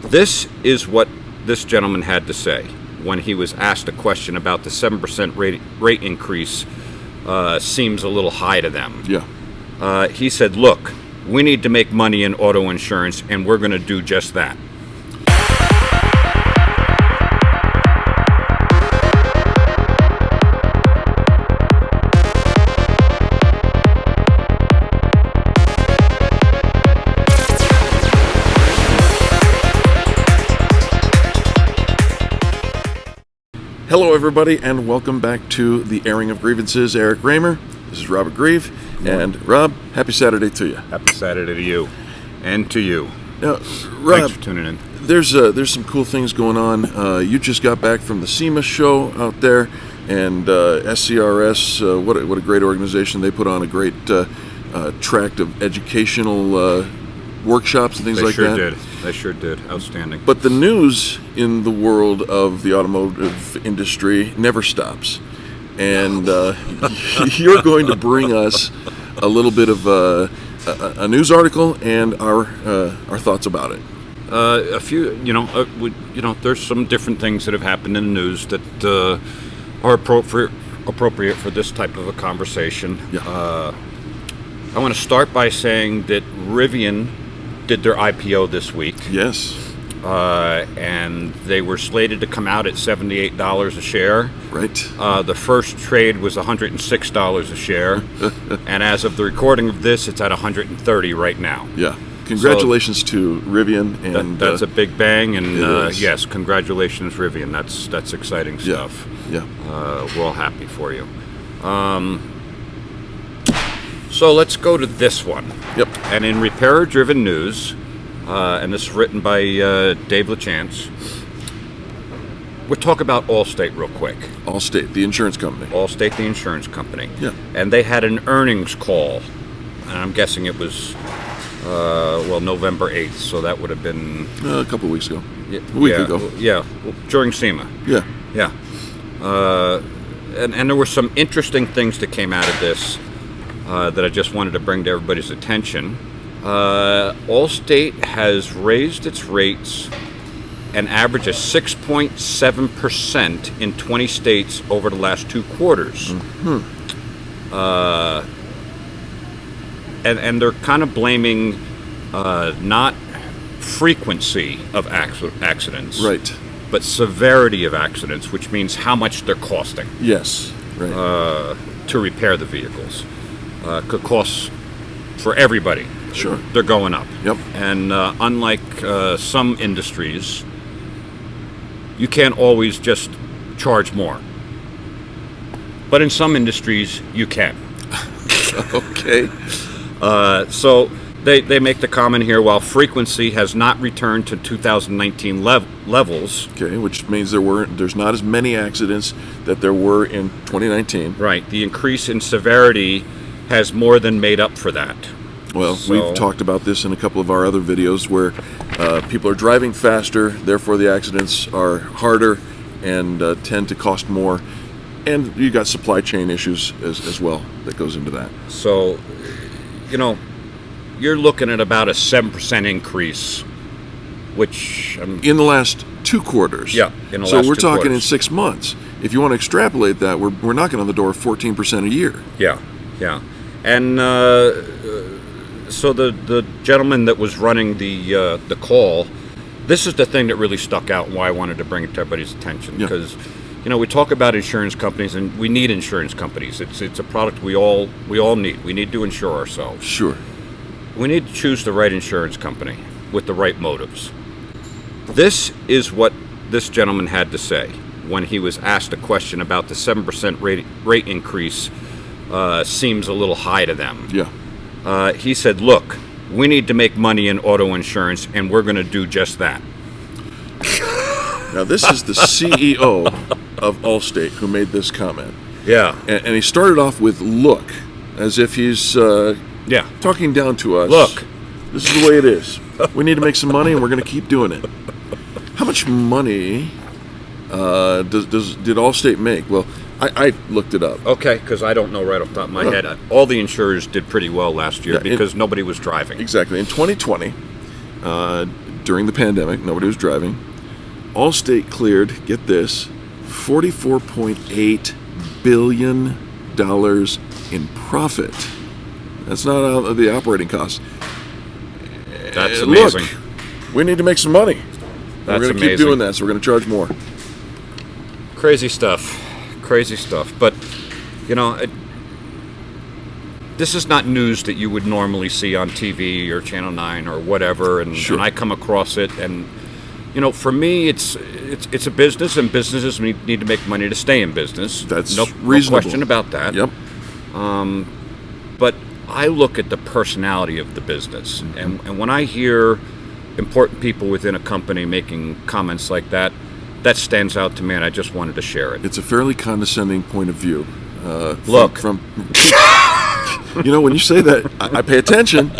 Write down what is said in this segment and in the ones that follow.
This is what this gentleman had to say when he was asked a question about the 7% rate increase seems a little high to them. Yeah. He said, look, we need to make money in auto insurance, and we're going to do just that. Hello, everybody, and welcome back to the airing of grievances. Eric Reamer. This is Robert Grieve. And Rob, happy Saturday to you. Happy Saturday to you, and to you. Now, Rob, thanks for tuning in. There's some cool things going on. You just got back from the SEMA show out there, and SCRS. What a great organization! They put on a great tract of educational workshops and things like that. They sure did. Outstanding. But the news in the world of the automotive industry never stops. And you're going to bring us a little bit of a news article and our thoughts about it. A few, there's some different things that have happened in the news that are appropriate for this type of a conversation. Yeah. I want to start by saying that Rivian did their IPO this week. Yes. And they were slated to come out at $78 a share. Right. The first trade was $106 a share. And as of the recording of this, it's at $130 right now. Yeah. Congratulations to Rivian. And that's a big bang. And yes, congratulations, Rivian. That's exciting stuff. Yeah. We're all happy for you. So let's go to this one. Yep. And in repair-driven news, and this is written by Dave LaChance, we'll talk about Allstate real quick. Allstate, the insurance company. Allstate, the insurance company. Yeah. And they had an earnings call, and I'm guessing it was, November 8th, so that would have been... a couple of weeks ago. A week ago. Yeah, during SEMA. Yeah. Yeah. And there were some interesting things that came out of this that I just wanted to bring to everybody's attention. Allstate has raised its rates an average of 6.7% in 20 states over the last 2 quarters. Mm-hmm. And they're kind of blaming not frequency of accidents, Right. but severity of accidents, which means how much they're costing. Yes. Right. To repair the vehicles. Could cost for everybody. Sure. They're going up. Yep. And unlike some industries, you can't always just charge more. But in some industries, you can. Okay. So they make the comment here, while frequency has not returned to 2019 levels. Okay, which means there's not as many accidents that there were in 2019. Right. The increase in severity has more than made up for that. Well, we've talked about this in a couple of our other videos where people are driving faster, therefore the accidents are harder and tend to cost more. And you got supply chain issues as well that goes into that. So, you're looking at about a 7% increase, which... in the last 2 quarters. Yeah, in the last 2 quarters. So we're talking quarters. in 6 months. If you want to extrapolate that, we're knocking on the door of 14% a year. Yeah. And so the gentleman that was running the call, this is the thing that really stuck out and why I wanted to bring it to everybody's attention. Yeah. Because, we talk about insurance companies, and we need insurance companies. It's a product we all need. We need to insure ourselves. Sure. We need to choose the right insurance company with the right motives. This is what this gentleman had to say when he was asked a question about the 7% rate increase seems a little high to them. Yeah. He said, look, we need to make money in auto insurance, and we're going to do just that. Now, this is the CEO of Allstate who made this comment. Yeah. And he started off with look, as if he's talking down to us. Look. This is the way it is. We need to make some money, and we're going to keep doing it. How much money did Allstate make? Well, I looked it up. Okay, because I don't know right off the top of my head. All the insurers did pretty well last year because nobody was driving. Exactly. In 2020, during the pandemic. Nobody was driving. Allstate cleared, get this, $44.8 billion in profit. That's not out of the operating costs. That's amazing. Look, we need to make some money. That's we're going to keep doing that, so we're going to charge more. Crazy stuff. Crazy stuff. But, you know, this is not news that you would normally see on TV or Channel 9 or whatever, and, Sure. and I come across it, and, you know, for me, it's a business, and businesses need to make money to stay in business. That's no reasonable. question about that. Yep. But I look at the personality of the business, and when I hear important people within a company making comments like that, that stands out to me, and I just wanted to share it. It's a fairly condescending point of view. Look. From you know, when you say that, I pay attention,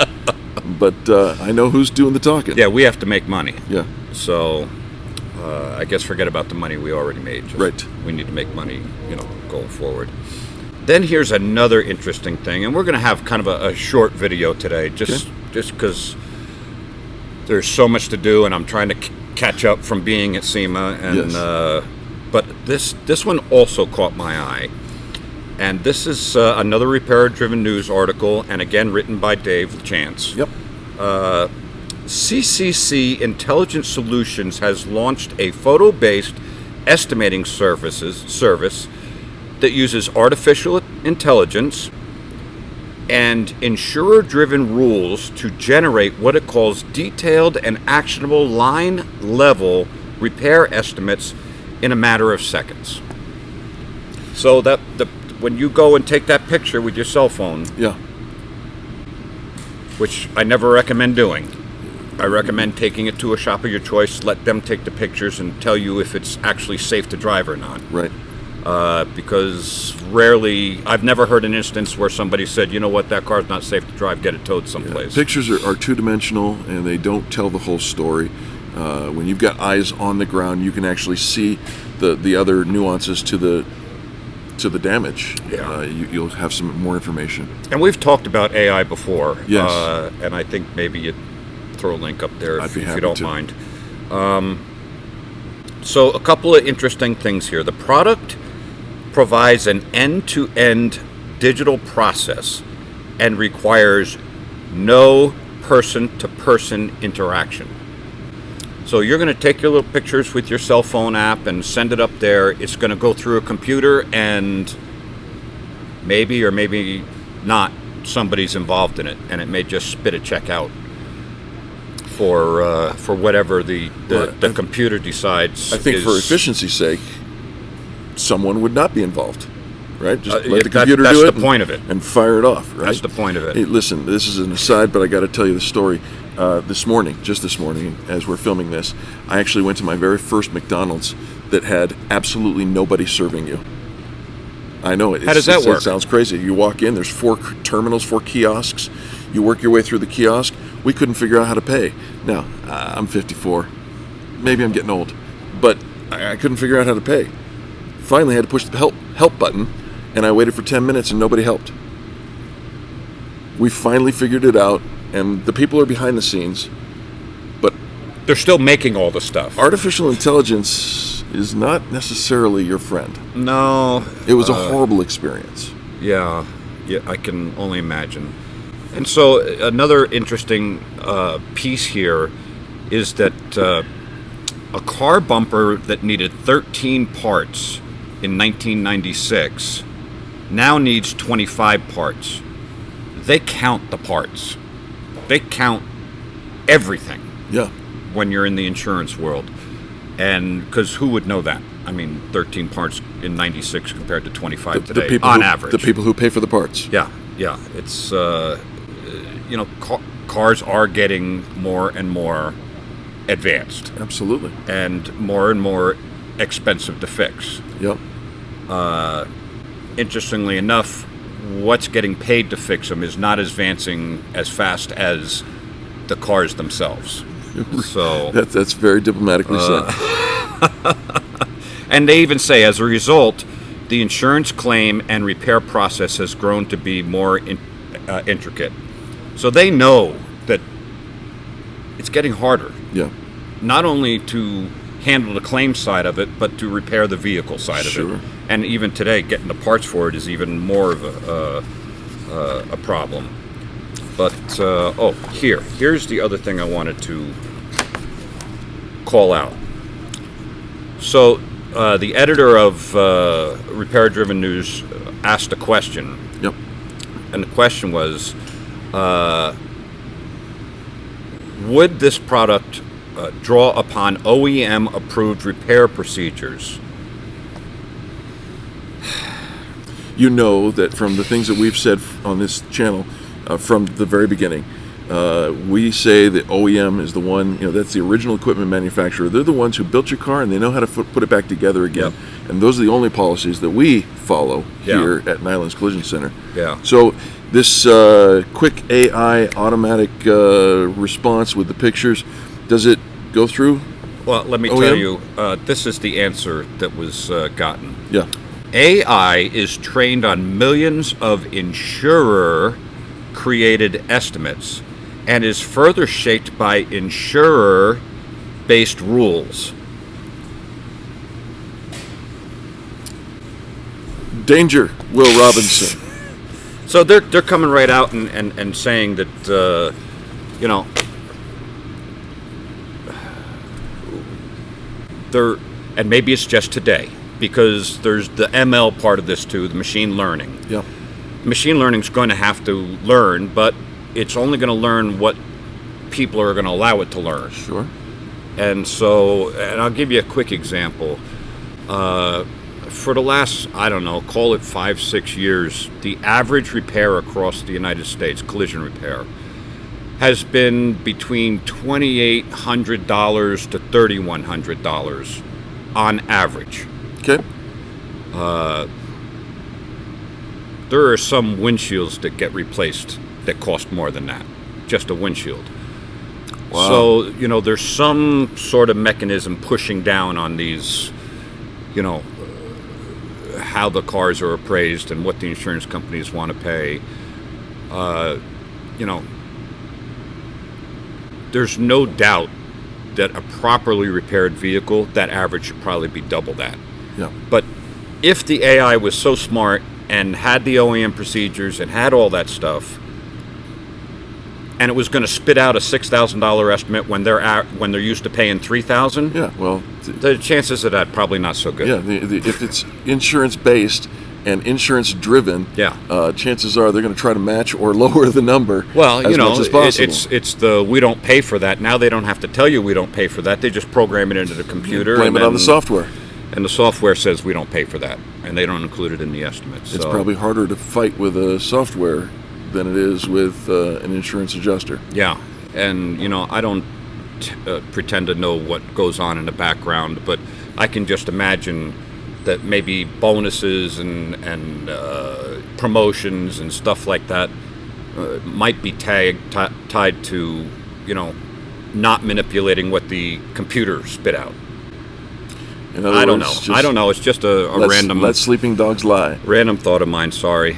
but I know who's doing the talking. Yeah, we have to make money. Yeah. So I guess forget about the money we already made. Just Right. We need to make money, you know, going forward. Then here's another interesting thing, and we're going to have kind of a short video today, just because there's so much to do, and I'm trying to catch up from being at SEMA. And Yes. but this one also caught my eye, and this is another repair-driven news article, and again written by Dave Chance. Yep. CCC Intelligent Solutions has launched a photo-based estimating service that uses artificial intelligence and insurer-driven rules to generate what it calls detailed and actionable line-level repair estimates in a matter of seconds. So that when you go and take that picture with your cell phone, Yeah. which I never recommend doing, I recommend taking it to a shop of your choice, let them take the pictures and tell you if it's actually safe to drive or not. Right. Because rarely, I've never heard an instance where somebody said, you know what, that car's not safe to drive, get it towed someplace. Pictures are two-dimensional, and they don't tell the whole story. When you've got eyes on the ground, you can actually see the other nuances to the damage. Yeah. You'll have some more information. And we've talked about AI before. Yes. And I think maybe you throw a link up there I'd be if happy you don't to. mind. So a couple of interesting things here. The product provides an end-to-end digital process and requires no person-to-person interaction. So you're going to take your little pictures with your cell phone app and send it up there. It's going to go through a computer, and maybe or maybe not, somebody's involved in it, and it may just spit a check out for whatever the Right. computer decides. I think is, for efficiency's sake, someone would not be involved, right? Just let the that- computer that's do it the point of it. and fire it off, right? That's the point of it. Hey, listen, this is an aside, but I got to tell you the story. This morning, as we're filming this, I actually went to my very first McDonald's that had absolutely nobody serving you. I know it. How does that work? It sounds crazy. You walk in, there's 4 terminals, 4 kiosks. You work your way through the kiosk. We couldn't figure out how to pay. Now, I'm 54. Maybe I'm getting old, but I couldn't figure out how to pay. Finally, I had to push the help button, and I waited for 10 minutes, and nobody helped. We finally figured it out, and the people are behind the scenes, but They're still making all the stuff. artificial intelligence is not necessarily your friend. No. It was a horrible experience. Yeah, I can only imagine. And so another interesting piece here is that a car bumper that needed 13 parts in 1996 now needs 25 parts. They count the parts. They count everything Yeah. when you're in the insurance world. And because who would know that? I mean, 13 parts in 96 compared to 25 today, on average. The people who pay for the parts. Yeah. It's, cars are getting more and more advanced Absolutely. and more expensive to fix. Yep. Interestingly enough, what's getting paid to fix them is not advancing as fast as the cars themselves. So, That's very diplomatically said. and they even say, as a result, the insurance claim and repair process has grown to be more intricate. So they know that it's getting harder. Yeah. not only to handle the claim side of it, but to repair the vehicle side of Sure. it. And even today, getting the parts for it is even more of a problem. But here's the other thing I wanted to call out. So the editor of Repair Driven News asked a question. Yep. And the question was, would this product draw upon OEM-approved repair procedures? You know that from the things that we've said on this channel from the very beginning, we say that OEM is the one, that's the original equipment manufacturer. They're the ones who built your car and they know how to put it back together again. Yep. And those are the only policies that we follow here at Nylund's Collision Center. Yeah. So this quick AI automatic response with the pictures, does it go through? Well, let me OEM? tell you, this is the answer that was gotten. Yeah. AI is trained on millions of insurer-created estimates and is further shaped by insurer-based rules. Danger, Will Robinson. So they're coming right out and saying that, and maybe it's just today, because there's the ML part of this too, the machine learning. Yeah. Machine learning is going to have to learn, but it's only going to learn what people are going to allow it to learn. Sure. And I'll give you a quick example. For the last, call it 5-6 years, the average repair across the United States, collision repair, has been between $2,800 to $3,100 on average. Okay. There are some windshields that get replaced that cost more than that, just a windshield. Wow. So, there's some sort of mechanism pushing down on these, how the cars are appraised and what the insurance companies want to pay. There's no doubt that a properly repaired vehicle, that average should probably be double that. Yeah. But if the AI was so smart and had the OEM procedures and had all that stuff, and it was going to spit out a $6,000 estimate when they're used to paying $3,000, Yeah. Well, the chances of that probably not so good. yeah. If it's insurance based and insurance driven, chances are they're going to try to match or lower the number. Well, as much as possible. it's the we don't pay for that. Now they don't have to tell you we don't pay for that. They just program it into the computer. Blame it on the software. And the software says we don't pay for that, and they don't include it in the estimates. It's so, probably harder to fight with a software than it is with an insurance adjuster. Yeah, and I don't pretend to know what goes on in the background, but I can just imagine that maybe bonuses and promotions and stuff like that might be tied to not manipulating what the computer spit out. In other I don't words, know. I don't know. It's just a random. Let sleeping dogs lie. Random thought of mine. Sorry.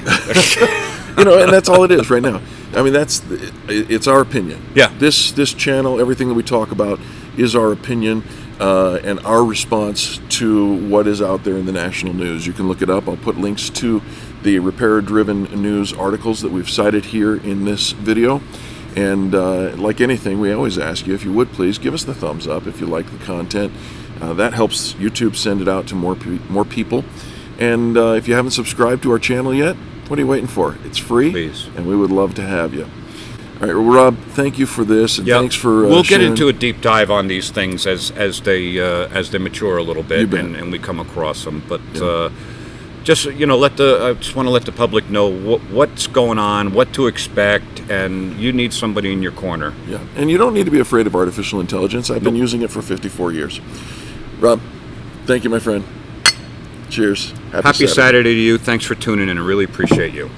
And that's all it is right now. I mean, it's our opinion. Yeah. This channel, everything that we talk about, is our opinion and our response to what is out there in the national news. You can look it up. I'll put links to the repair-driven news articles that we've cited here in this video. And like anything, we always ask you, if you would please give us the thumbs up if you like the content. That helps YouTube send it out to more people. And if you haven't subscribed to our channel yet, what are you waiting for? It's free, Please. And we would love to have you. All right, Rob, thank you for this, and thanks for we'll get sharing. into a deep dive on these things as they mature a little bit and we come across them. But just I just want to let the public know what's going on, what to expect, and you need somebody in your corner. Yeah, and you don't need to be afraid of artificial intelligence. I've been using it for 54 years. Rob, thank you, my friend. Cheers. Happy Saturday to you. Thanks for tuning in. I really appreciate you.